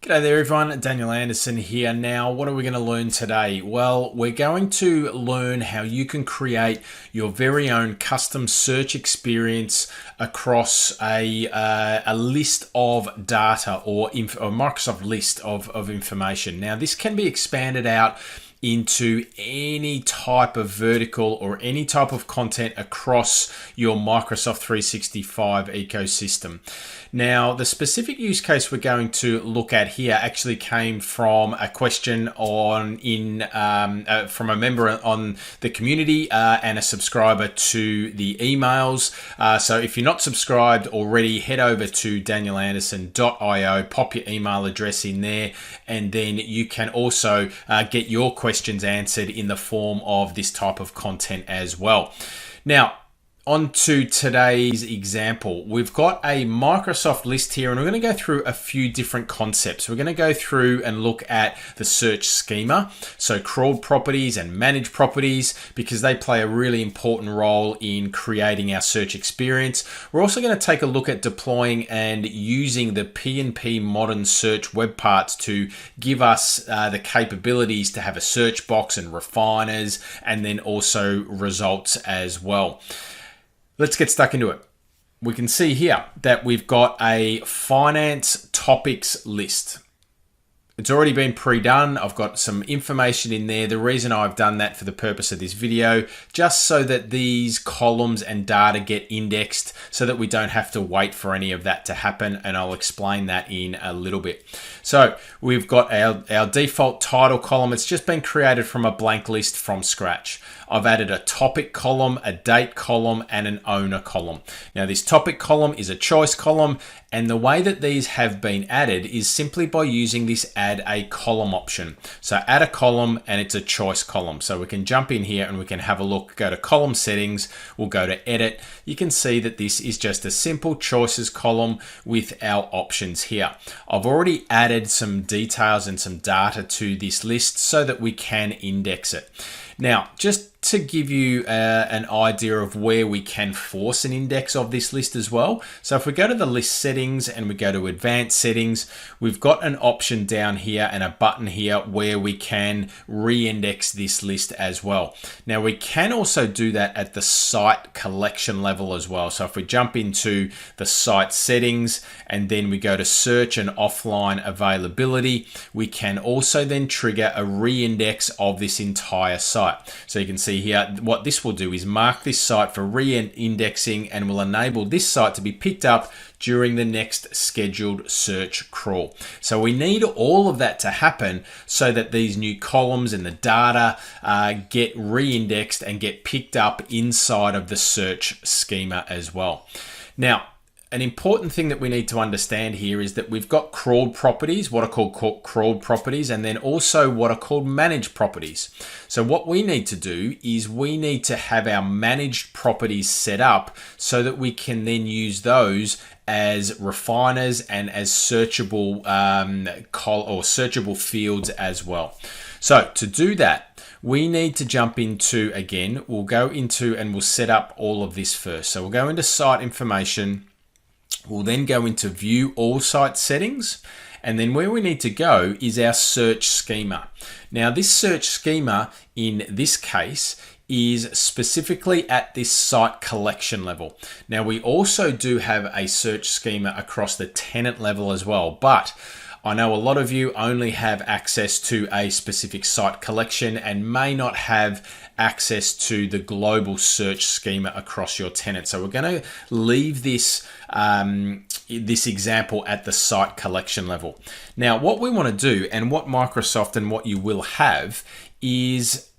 G'day there everyone, Daniel Anderson here. Now, what are we going to learn today? Well, we're going to learn how you can create your very own custom search experience across a list of data or Microsoft list of information. Now, this can be expanded out into any type of vertical or any type of content across your Microsoft 365 ecosystem. Now, the specific use case we're going to look at here actually came from a question from a member on the community and a subscriber to the emails. So if you're not subscribed already, head over to danielanderson.io, pop your email address in there, and then you can also get your questions answered in the form of this type of content as well. Now, on to today's example. We've got a Microsoft list here, and we're going to go through a few different concepts. We're going to go through and look at the search schema, so crawled properties and managed properties, because they play a really important role in creating our search experience. We're also going to take a look at deploying and using the P&P modern search web parts to give us the capabilities to have a search box and refiners, and then also results as well. Let's get stuck into it. We can see here that we've got a finance topics list. It's already been pre-done. I've got some information in there. The reason I've done that for the purpose of this video, just so that these columns and data get indexed so that we don't have to wait for any of that to happen. And I'll explain that in a little bit. So we've got our default title column. It's just been created from a blank list from scratch. I've added a topic column, a date column, and an owner column. Now, this topic column is a choice column, and the way that these have been added is simply by using this add a column option. So add a column, and it's a choice column. So we can jump in here and we can have a look, go to column settings, we'll go to edit. You can see that this is just a simple choices column with our options here. I've already added some details and some data to this list so that we can index it. Now, just to give you an idea of where we can force an index of this list as well. So if we go to the list settings and we go to advanced settings, we've got an option down here and a button here where we can re-index this list as well. Now, we can also do that at the site collection level as well. So if we jump into the site settings and then we go to search and offline availability, we can also then trigger a re-index of this entire site. So you can see here, what this will do is mark this site for re-indexing and will enable this site to be picked up during the next scheduled search crawl. So we need all of that to happen so that these new columns and the data get re-indexed and get picked up inside of the search schema as well. Now, an important thing that we need to understand here is that we've got crawled properties, what are called crawled properties, and then also what are called managed properties. So what we need to do is we need to have our managed properties set up so that we can then use those as refiners and as searchable searchable fields as well. So to do that, we need to jump into, again, we'll go into and we'll set up all of this first. So we'll go into site information. We'll then go into view all site settings, and then where we need to go is our search schema. Now, this search schema in this case is specifically at this site collection level. Now, we also do have a search schema across the tenant level as well, but I know a lot of you only have access to a specific site collection and may not have access to the global search schema across your tenant. So we're going to leave this this example at the site collection level. Now, what we want to do, and what Microsoft and what you will have, is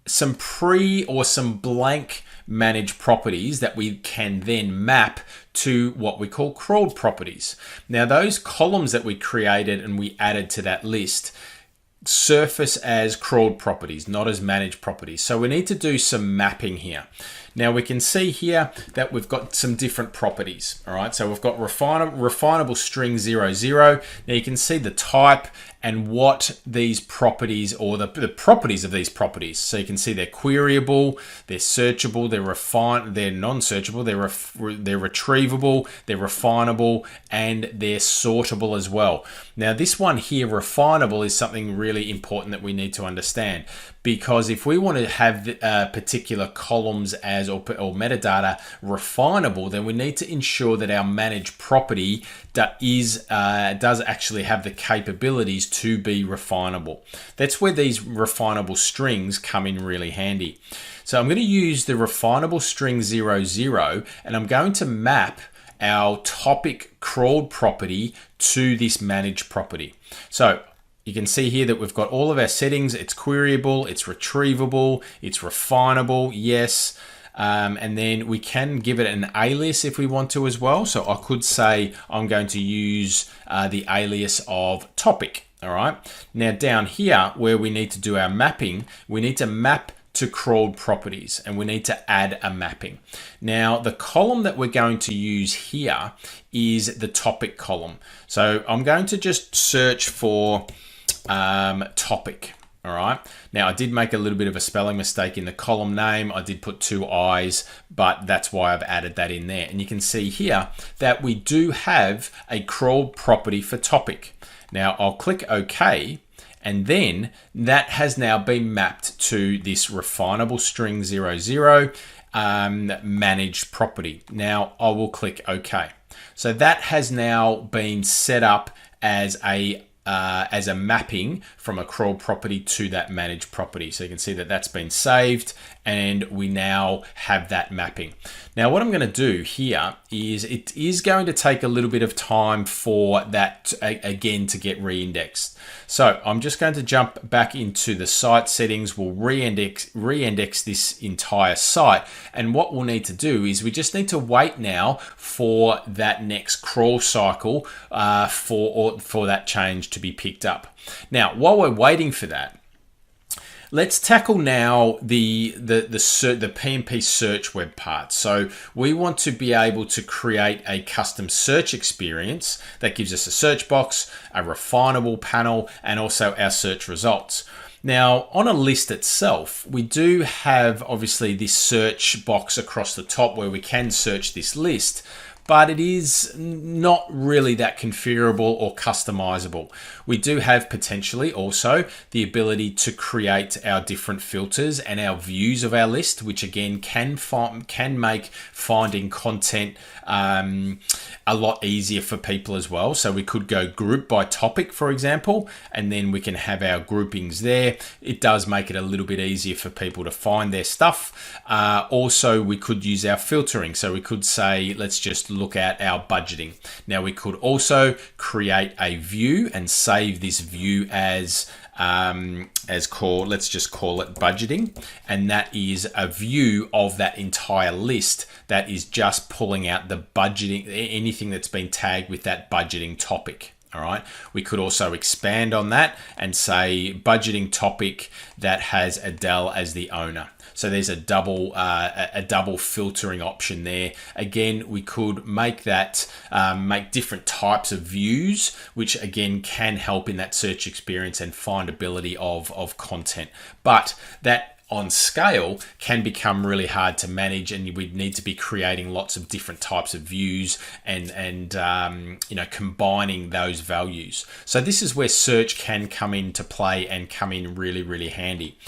some some blank managed properties that we can then map to what we call crawled properties. Now, those columns that we created and we added to that list surface as crawled properties, not as managed properties. So we need to do some mapping here. Now we can see here that we've got some different properties. All right, so we've got refinable string 00. Now you can see the type and what these properties, or the properties of these properties. So you can see they're queryable, they're searchable, they're non-searchable, they're retrievable, they're refinable, and they're sortable as well. Now this one here, refinable, is something really important that we need to understand, because if we want to have particular columns as or metadata refinable, then we need to ensure that our managed property does actually have the capabilities to be refinable. That's where these refinable strings come in really handy. So I'm going to use the refinable string 00, and I'm going to map our topic crawled property to this managed property. So you can see here that we've got all of our settings. It's queryable, it's retrievable, it's refinable, yes. And then we can give it an alias if we want to as well. So I could say I'm going to use the alias of topic. All right. Now down here where we need to do our mapping, we need to map to crawled properties, and we need to add a mapping. Now the column that we're going to use here is the topic column. So I'm going to just search for topic. All right. Now I did make a little bit of a spelling mistake in the column name. I did put 2 I's, but that's why I've added that in there. And you can see here that we do have a crawled property for topic. Now I'll click OK, and then that has now been mapped to this refinable string 00 managed property. Now I will click OK. So that has now been set up as a mapping from a crawl property to that managed property. So you can see that that's been saved, and we now have that mapping. Now what I'm going to do here is it is going to take a little bit of time for that again to get re-indexed. So I'm just going to jump back into the site settings. We'll re-index this entire site, and what we'll need to do is we just need to wait now for that next crawl cycle for that change to be picked up. Now while we're waiting for that, let's tackle now the PnP search web part. So we want to be able to create a custom search experience that gives us a search box, a refinable panel, and also our search results. Now on a list itself, we do have obviously this search box across the top where we can search this list, but it is not really that configurable or customizable. We do have potentially also the ability to create our different filters and our views of our list, which again can make finding content a lot easier for people as well. So we could go group by topic, for example, and then we can have our groupings there. It does make it a little bit easier for people to find their stuff. Also, we could use our filtering. So we could say, let's just look at our budgeting. Now we could also create a view and save this view as let's just call it budgeting, and that is a view of that entire list that is just pulling out the budgeting, anything that's been tagged with that budgeting topic. All right, we could also expand on that and say budgeting topic that has Adele as the owner. So there's a double filtering option there. Again, we could make that make different types of views, which again can help in that search experience and findability of content. But that on scale can become really hard to manage, and we'd need to be creating lots of different types of views and combining those values. So this is where search can come into play and come in really, really handy.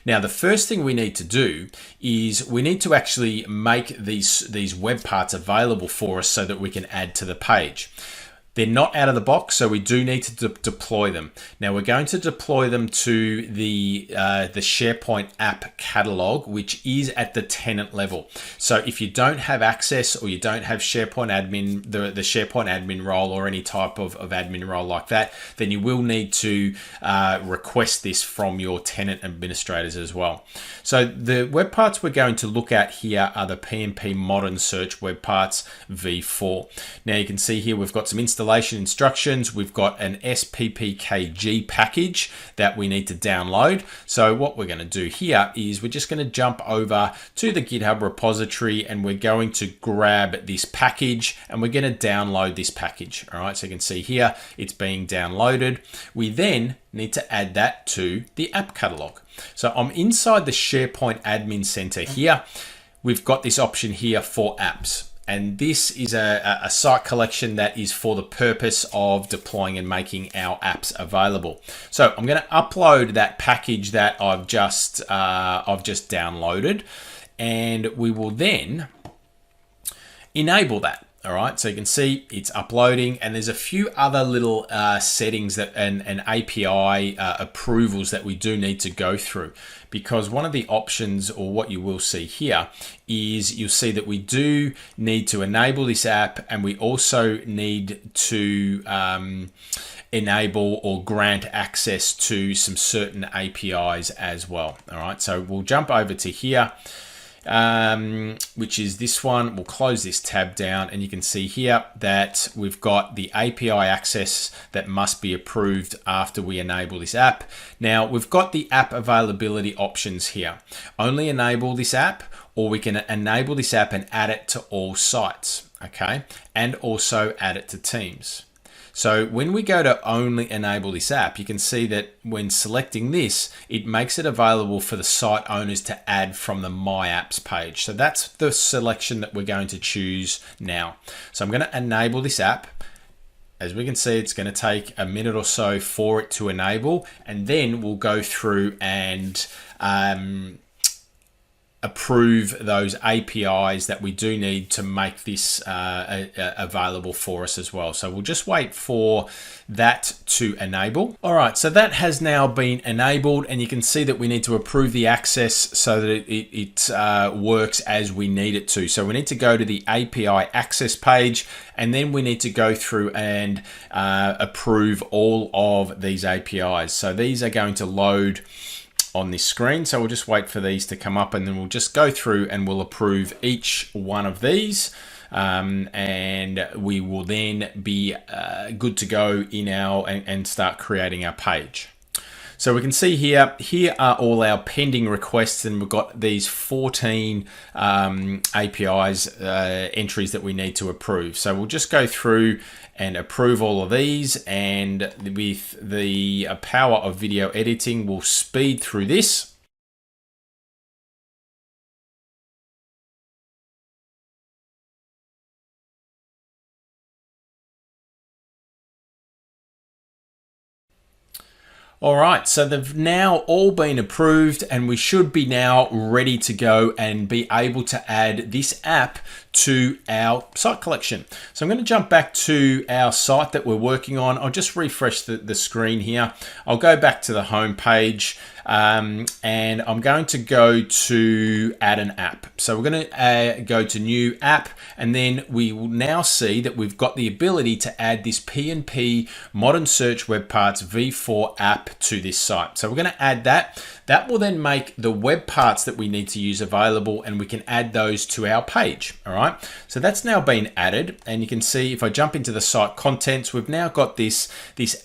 Now, the first thing we need to do is we need to actually make these web parts available for us so that we can add to the page. They're not out of the box, so we do need to deploy them. Now we're going to deploy them to the SharePoint app catalog, which is at the tenant level. So if you don't have access or you don't have SharePoint admin, the SharePoint admin role or any type of admin role like that, then you will need to request this from your tenant administrators as well. So the web parts we're going to look at here are the PnP Modern Search Web Parts v4. Now you can see here we've got some installation installation instructions, we've got an SPPKG package that we need to download. So what we're going to do here is we're just going to jump over to the GitHub repository and we're going to grab this package and we're going to download this package. All right, so you can see here it's being downloaded. We then need to add that to the app catalog. So I'm inside the SharePoint admin center here. We've got this option here for apps. And this is a site collection that is for the purpose of deploying and making our apps available. So I'm going to upload that package that I've just downloaded, and we will then enable that. All right, so you can see it's uploading, and there's a few other little settings that and API approvals that we do need to go through, because one of the options, or what you will see here, is you'll see that we do need to enable this app, and we also need to enable or grant access to some certain APIs as well. All right, so we'll jump over to here. Which is this one. We'll close this tab down, and you can see here that we've got the API access that must be approved after we enable this app. Now we've got the app availability options here. Only enable this app, or we can enable this app and add it to all sites, okay? And also add it to Teams. So when we go to only enable this app, you can see that when selecting this, it makes it available for the site owners to add from the My Apps page. So that's the selection that we're going to choose now. So I'm going to enable this app. As we can see, it's going to take a minute or so for it to enable, and then we'll go through and approve those APIs that we do need to make this available for us as well. So we'll just wait for that to enable. All right, so that has now been enabled, and you can see that we need to approve the access so that it works as we need it to. So we need to go to the API access page, and then we need to go through and approve all of these APIs. So these are going to load on this screen. So we'll just wait for these to come up, and then we'll just go through and we'll approve each one of these. And we will then be good to go in our and start creating our page. So we can see here are all our pending requests, and we've got these 14 APIs entries that we need to approve. So we'll just go through and approve all of these, and with the power of video editing, we'll speed through this. All right, so they've now all been approved, and we should be now ready to go and be able to add this app to our site collection. So I'm going to jump back to our site that we're working on. I'll just refresh the screen here. I'll go back to the home page, and I'm going to go to add an app. So we're going to go to new app, and then we will now see that we've got the ability to add this P&P Modern Search Web Parts V4 app to this site. So we're going to add that. That will then make the web parts that we need to use available, and we can add those to our page. All right, so that's now been added, and you can see if I jump into the site contents, we've now got this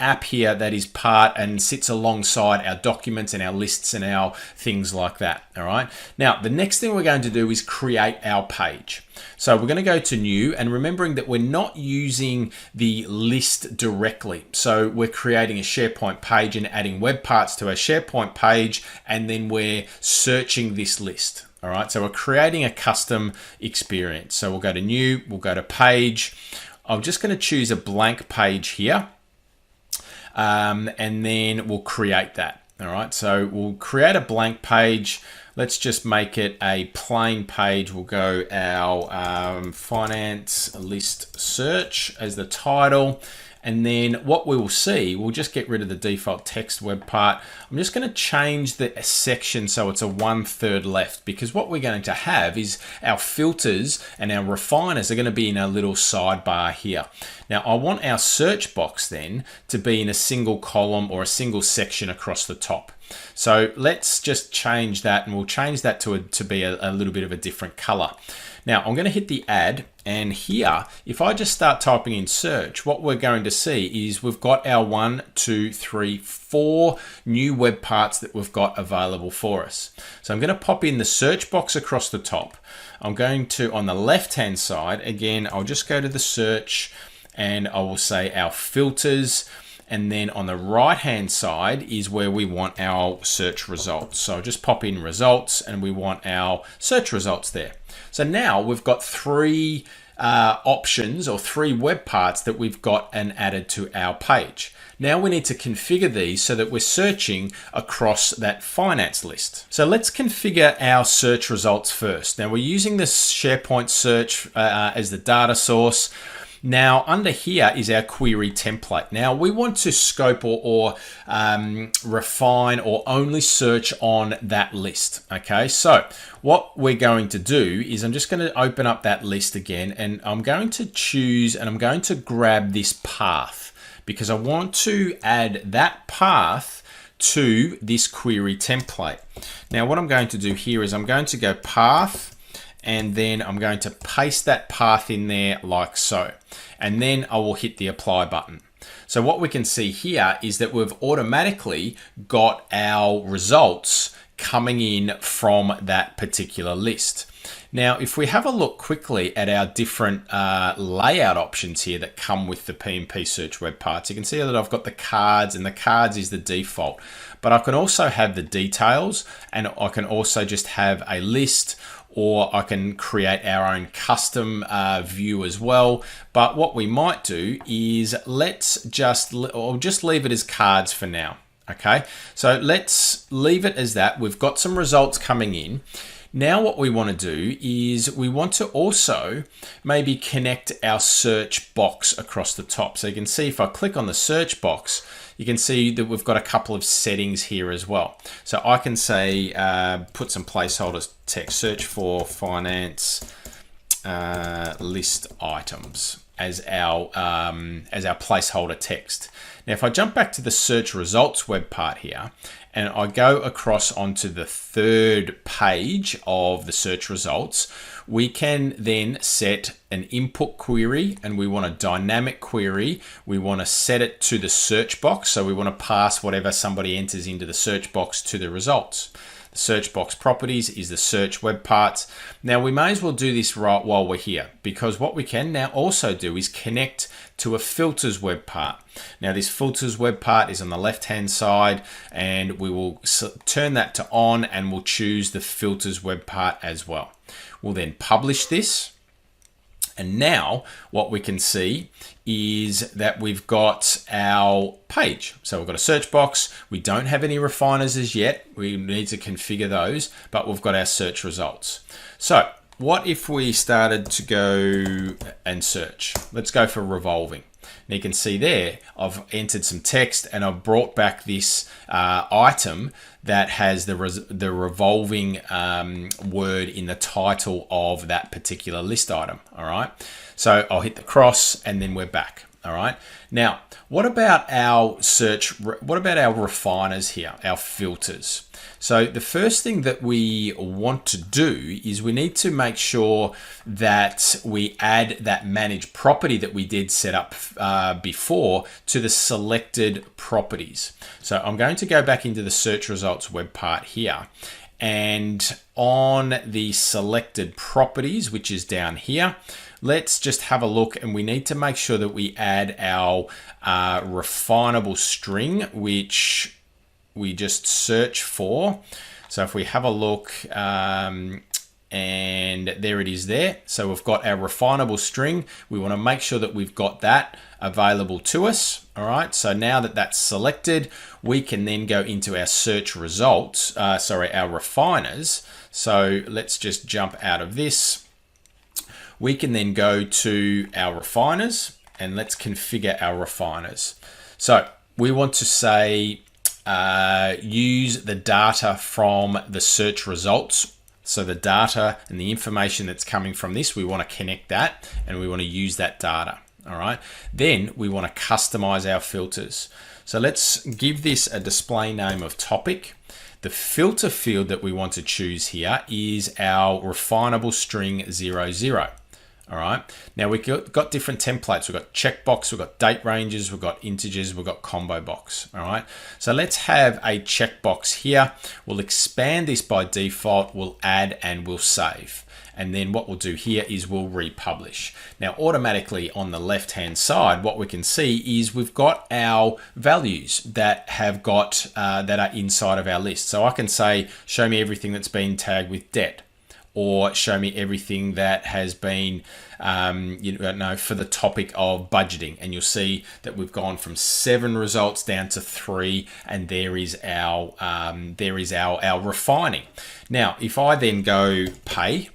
app here that is part and sits alongside our documents and our lists and our things like that. All right, now the next thing we're going to do is create our page. So we're going to go to new, and remembering that we're not using the list directly. So we're creating a SharePoint page and adding web parts to our SharePoint page, and then we're searching this list. All right, so we're creating a custom experience. So we'll go to new, we'll go to page. I'm just going to choose a blank page here, and then we'll create that. All right, so we'll create a blank page. Let's just make it a plain page. We'll go our finance list search as the title. And then what we will see, we'll just get rid of the default text web part. I'm just going to change the section so it's a 1/3 left, because what we're going to have is our filters and our refiners are going to be in a little sidebar here. Now I want our search box then to be in a single column or a single section across the top. So let's just change that, and we'll change that to be a little bit of a different color. Now I'm going to hit the add, And here, if I just start typing in search, what we're going to see is we've got our 1, 2, 3, 4 new web parts that we've got available for us. So I'm going to pop in the search box across the top. I'm going to, on the left-hand side, again, I'll just go to the search and I will say our filters. And then on the right-hand side is where we want our search results. So I'll just pop in results and we want our search results there. So now we've got 3 options or 3 web parts that we've got and added to our page. Now we need to configure these so that we're searching across that finance list. So let's configure our search results first. Now we're using this SharePoint search as the data source. Now under here is our query template. Now we want to scope or refine or only search on that list. Okay, so what we're going to do is I'm just going to open up that list again and I'm going to choose and I'm going to grab this path because I want to add that path to this query template. Now what I'm going to do here is I'm going to go path and then I'm going to paste that path in there like so. And then I will hit the apply button. So what we can see here is that we've automatically got our results coming in from that particular list. Now, if we have a look quickly at our different layout options here that come with the P&P search web parts, you can see that I've got the cards and the cards is the default, but I can also have the details and I can also just have a list, or I can create our own custom view as well. But what we might do is let's just leave it as cards for now. Okay, so let's leave it as that. We've got some results coming in. Now what we want to do is we want to also maybe connect our search box across the top. So you can see if I click on the search box, you can see that we've got a couple of settings here as well. So I can say, put some placeholders text, search for finance list items as our placeholder text. Now, if I jump back to the search results web part here, and I go across onto the 3rd page of the search results, we can then set an input query and we want a dynamic query. We want to set it to the search box. So we want to pass whatever somebody enters into the search box to the results. The search box properties is the search web parts. Now we may as well do this right while we're here, because what we can now also do is connect to a filters web part. Now this filters web part is on the left hand side and we will turn that to on and we'll choose the filters web part as well. We'll then publish this. And now what we can see is that we've got our page. So we've got a search box. We don't have any refiners as yet. We need to configure those, but we've got our search results. So what if we started to go and search? Let's go for revolving. Now you can see there, I've entered some text and I've brought back this item that has the revolving word in the title of that particular list item. All right. So I'll hit the cross and then we're back. All right. Now, what about our search? What about our refiners here, our filters? So the first thing that we want to do is we need to make sure that we add that manage property that we did set up before to the selected properties. So I'm going to go back into the search results web part here, and on the selected properties, which is down here, let's just have a look, and we need to make sure that we add our refinable string, which we just search for. So if we have a look, and there it is there. So we've got our refinable string. We want to make sure that we've got that available to us. All right. So now that that's selected, we can then go into our search results, our refiners. So let's just jump out of this. We can then go to our refiners and let's configure our refiners. So we want to say, use the data from the search results. So the data and the information that's coming from this, we want to connect that and we want to use that data. All right. Then we want to customize our filters. So let's give this a display name of topic. The filter field that we want to choose here is our refinable string 00. All right. Now we've got different templates. We've got checkbox, we've got date ranges, we've got integers, we've got combo box. All right. So let's have a checkbox here. We'll expand this by default. We'll add and we'll save. And then what we'll do here is we'll republish. Now, automatically on the left-hand side, what we can see is we've got our values that have got that are inside of our list. So I can say, show me everything that's been tagged with debt, or show me everything that has been, for the topic of budgeting. And you'll see that we've gone from 7 results down to 3, and there is our refining. Now, if I then go pay,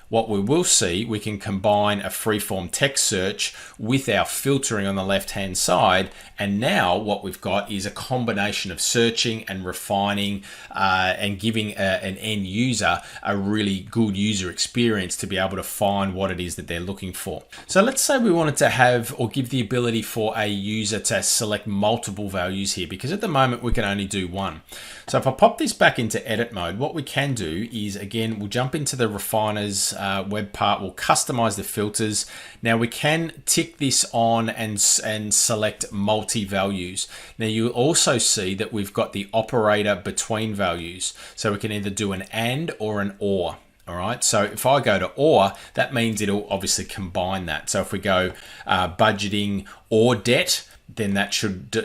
what we will see, we can combine a freeform text search with our filtering on the left-hand side. And now what we've got is a combination of searching and refining and giving an end user a really good user experience to be able to find what it is that they're looking for. So let's say we wanted to have or give the ability for a user to select multiple values here, because at the moment we can only do one. So if I pop this back into edit mode, what we can do is, again, we'll jump into the refiners web part, we'll customize the filters. Now we can tick this on and select multi-values. Now you'll also see that we've got the operator between values. So we can either do an and or an or. All right, so if I go to or, that means it'll obviously combine that. So if we go budgeting or debt, then that should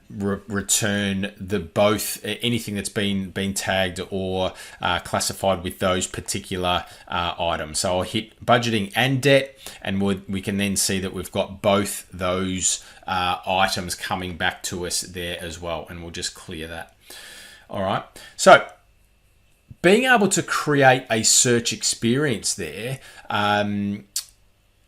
return the both anything that's been tagged or classified with those particular items. So I'll hit budgeting and debt, and we can then see that we've got both those items coming back to us there as well, and we'll just clear that. All right, so being able to create a search experience there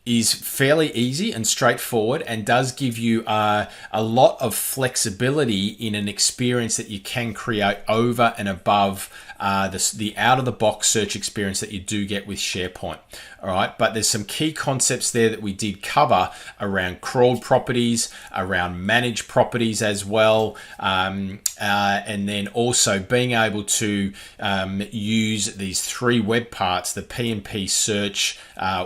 is fairly easy and straightforward, and does give you a lot of flexibility in an experience that you can create over and above the out-of-the-box search experience that you do get with SharePoint. All right, but there's some key concepts there that we did cover around crawled properties, around managed properties as well, and then also being able to use these 3 web parts, the P&P search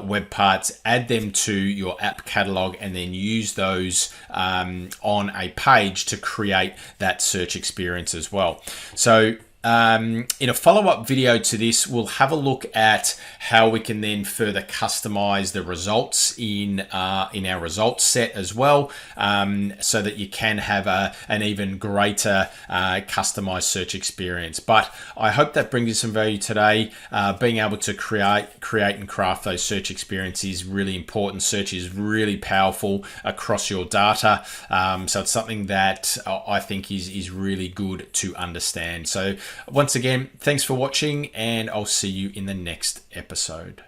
web parts, add them to your app catalog, and then use those on a page to create that search experience as well. So in a follow-up video to this, we'll have a look at how we can then further customize the results in our results set as well, so that you can have an even greater customized search experience. But I hope that brings you some value today. Being able to create and craft those search experiences is really important. Search is really powerful across your data, so it's something that I think is really good to understand. So once again, thanks for watching, and I'll see you in the next episode.